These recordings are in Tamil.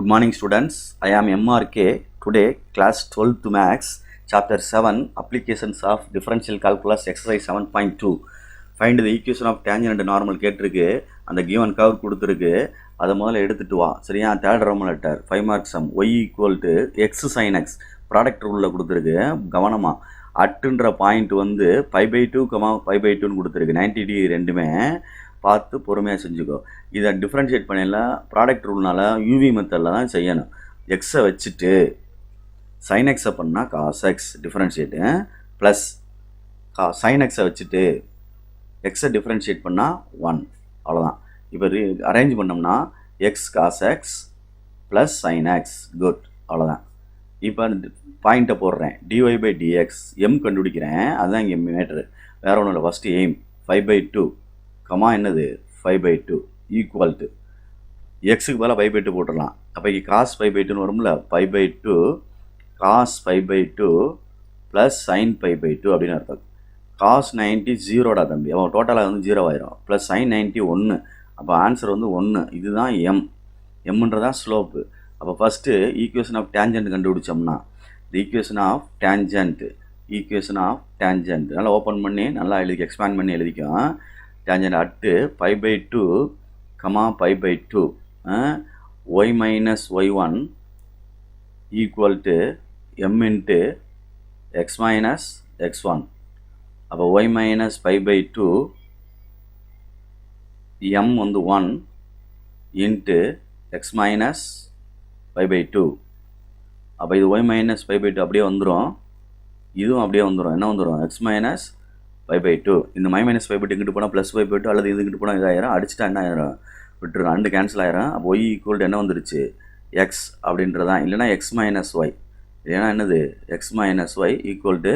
Good morning students, I am MRK. Today class 12th Maths, chapter 7, Applications of Differential Calculus, exercise 7.2. Find the equation of tangent and normal கேட்டிருக்கு. அந்த given curve கொடுத்துருக்கு. அதை முதல்ல எடுத்துட்டு வா. சரியா? Third roman letter 5 mark sum y equal to x sin x product ரூலில் கொடுத்துருக்கு. கவனமாக அட்டுன்ற பாயிண்ட் வந்து பை பை 2, பை பை 2ன்னு கொடுத்துருக்கு. 90 டிகிரி ரெண்டுமே பார்த்து பொறுமையாக செஞ்சுக்கோ. இதை டிஃப்ரென்ஷியேட் பண்ணல ப்ராடக்ட் ரூல்னால யூவி மெத்தடில் தான் செய்யணும். எக்ஸை வச்சுட்டு சைன் எக்ஸை பண்ணால் காஸ் எக்ஸ் டிஃப்ரென்ஷியேட்டு ப்ளஸ் சைன் எக்ஸை வச்சுட்டு எக்ஸை டிஃப்ரென்ஷியேட் பண்ணால் 1 அவ்வளோதான். இப்போ அரேஞ்ச் பண்ணோம்னா x cos x plus sine x good அவ்வளோதான். இப்போ பாயிண்ட்டை போடுறேன் டிஒய் பை டிஎக்ஸ் எம் கண்டுபிடிக்கிறேன். அதுதான் இங்கே மேட்ரு, வேறு ஒன்றும் இல்லை. ஃபஸ்ட்டு எய்ம் 5/2 கமா என்னது 5/2 ஈக்குவல் டு எக்ஸுக்கு பதிலாக 5/2 போட்டுடலாம். அப்போ இங்கே காஸ் 5/2ன்னு வரும்ல, 5/2 காஸ் 5/2 ப்ளஸ் சைன் 5/2 அப்படின்னு அர்த்தம். காஸ் 90 ஜீரோடா தம்பி, அவன் டோட்டலாக வந்து 0 ஆயிரும். Plus sine 90 1. அப்போ ஆன்சர் வந்து 1. இதுதான் எம்ன்றதான் ஸ்லோப்பு. அப்போ ஃபஸ்ட்டு ஈக்குவேஷன் ஆஃப் டேஞ்சன்ட் கண்டுபிடிச்சோம்னா இந்த ஈக்குவேஷன் ஆஃப் டேஞ்சன்ட் நல்லா ஓப்பன் பண்ணி நல்லா எக்ஸ்பேண்ட் பண்ணி எழுதிக்கும். tangent at 5/2 comma 5/2 y minus y1 equal to m into x minus x1. அப்போ y minus 5/2 m வந்து 1 into x minus 5/2. அப்போ இது y minus 5/2 அப்படியே வந்துடும், இதுவும் அப்படியே வந்துடும். என்ன வந்துடும்? x minus 5/2. இந்த -5/2 இங்கிட்டு போனால் +5/2 அல்லது இதுக்கிட்டு போனால் இதாயிரும். அடிச்சுட்டா என்ன ஆயிரும்? விட்டுரும், 2 கேன்சல் ஆயிரும். அப்போ y ஈக்குவல் டு என்ன வந்துருச்சு? x அப்படின்றதான். இல்லைனா x minus y, இல்லைனா என்னது x minus y equal to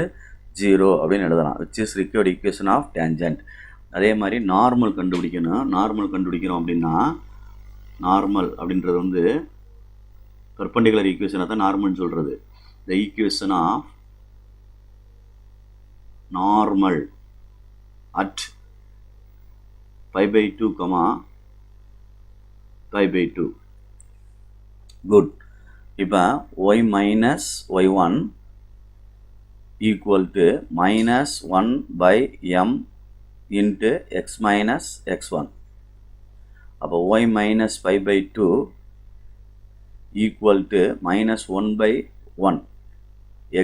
0 அப்படின்னு எழுதலாம். Which is required equation of tangent. அதே மாதிரி நார்மல் கண்டுபிடிக்கணும். நார்மல் கண்டுபிடிக்கிறோம் அப்படின்னா நார்மல் அப்படின்றது வந்து பெர்பெண்டிகுலர் ஈக்குவேஷனை தான் நார்மல்னு சொல்கிறது. The equation of normal at 5/2 comma 5/2 good. இப்போ y minus y1 equal to minus 1 by m into x minus x1. அப்போ y minus 5/2 equal to minus 1 by 1.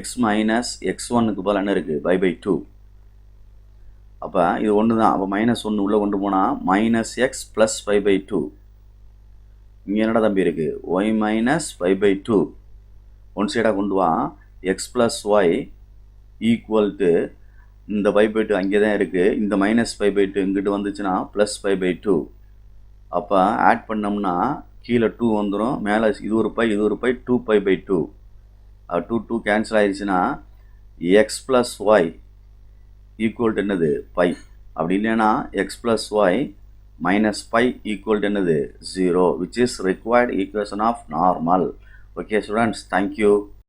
x minus x1க்கு பதில் என்ன இருக்குது? 5/2. அப்போ இது ஒன்று தான். அப்போ -1 உள்ளே கொண்டு போனால் மைனஸ் எக்ஸ் ப்ளஸ் 5/2. இங்கே என்னடா தம்பி இருக்குது? y minus 5/2 ஒன் சைடாக கொண்டு வா. X plus y equal to இந்த 5/2 அங்கே தான் இருக்குது. இந்த -5/2 இங்கிட்டு வந்துச்சுன்னா ப்ளஸ் 5/2. அப்போ ஆட் பண்ணோம்னா கீழே 2 வந்துடும், மேலே இது ஒரு பை 2π/2. 2 கேன்சல் ஆயிடுச்சுன்னா x plus y equal to என்னது? பை. அப்படி இல்லைன்னா x plus y minus pi equal to என்னது? 0, which is required equation of normal. Okay students, thank you.